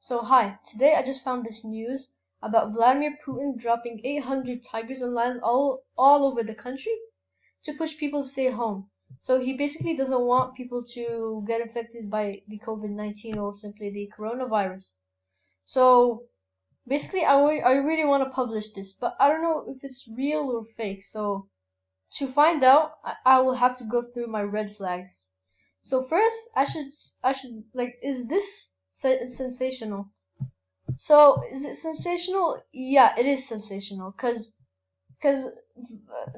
So hi, today I just found this news about Vladimir Putin dropping 800 tigers and lions all over the country to push people to stay home. So he basically doesn't want people to get infected by the COVID-19 or simply the coronavirus. So basically I really want to publish this, but I don't know if it's real or fake. So to find out, I will have to go through my red flags. So first, I should like, is this sensational? So is it sensational? Yeah, it is sensational. Cause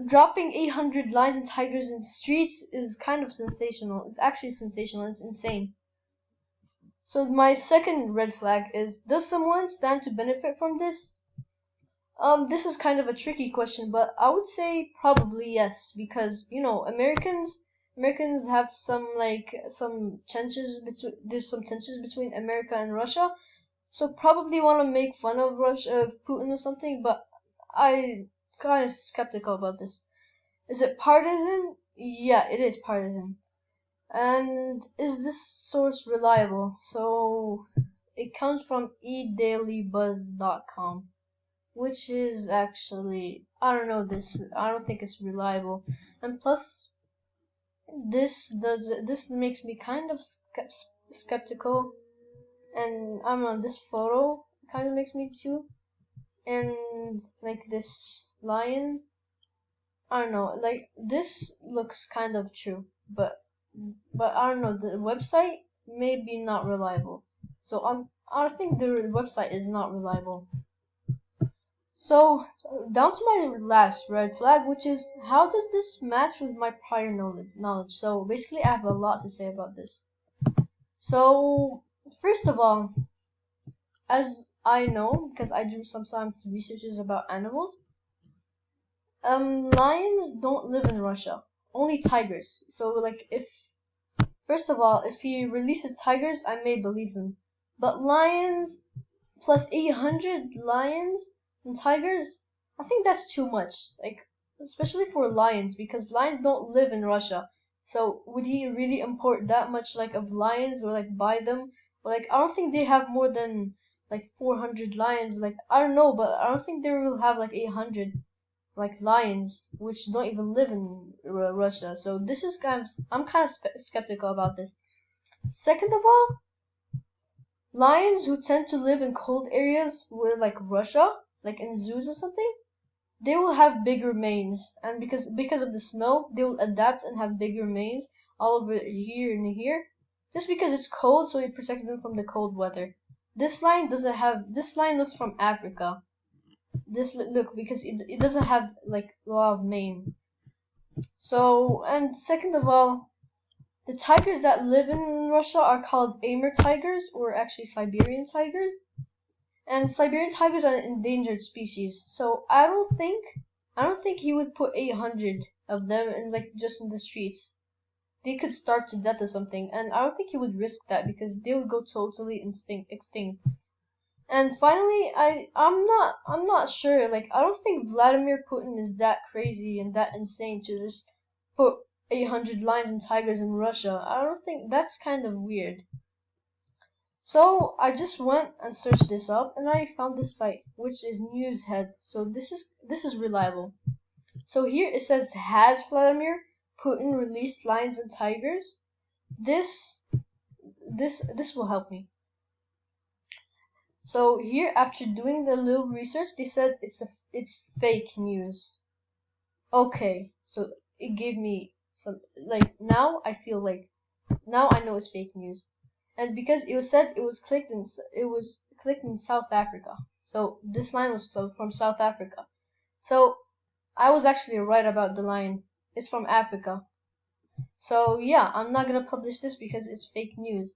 dropping 800 lions and tigers in streets is kind of sensational. It's actually sensational. It's insane. So my second red flag is: does someone stand to benefit from this? This is kind of a tricky question, but I would say probably yes, because Americans have some tensions between there's some tensions between America and Russia, so probably want to make fun of Russia, Putin or something. But I kind of skeptical about this. Is it partisan? Yeah, it is partisan. And is this source reliable? So it comes from edailybuzz.com, which is actually, I don't think it's reliable. And plus, this makes me kind of skeptical. And I don't know, this photo kind of makes me too. And like this lion, I don't know, like this looks kind of true, but I don't know, the website may be not reliable. So I think the website is not reliable. So down to my last red flag, which is: how does this match with my prior knowledge? So basically, I have a lot to say about this. So first of all, as I know, because I do sometimes researches about animals, lions don't live in Russia. Only tigers. So like, if first of all, if he releases tigers, I may believe him. But lions plus 800 lions and tigers, I think that's too much. Like, especially for lions, because lions don't live in Russia. So would he really import that much like of lions, or like buy them? Or like, I don't think they have more than like 400 lions. Like, I don't know, but I don't think they will have like 800 like lions, which don't even live in Russia. So this is I'm kind of skeptical about this. Second of all, lions who tend to live in cold areas with like Russia, like in zoos or something, they will have bigger manes, and because of the snow, they will adapt and have bigger manes all over here and here, just because it's cold, so it protects them from the cold weather. This lion doesn't have. This lion looks from Africa. This look, because it doesn't have like a lot of mane. So, and second of all, the tigers that live in Russia are called Amur tigers, or actually Siberian tigers. And Siberian tigers are an endangered species. So I don't think he would put 800 of them in like just in the streets. They could starve to death or something, and I don't think he would risk that because they would go totally extinct. And finally, I'm not sure. Like, I don't think Vladimir Putin is that crazy and that insane to just put 800 lions and tigers in Russia. I don't think that's kind of weird. So I just went and searched this up, and I found this site, which is Newshead. So this is reliable. So here it says: has Vladimir Putin released lions and tigers? This will help me. So here, after doing the little research, they said it's fake news. Okay, so it gave me some, like, now I know it's fake news. And because it was said it was clicked in South Africa. So this line was from South Africa. So I was actually right about the line. It's from Africa. So yeah, I'm not gonna publish this because it's fake news.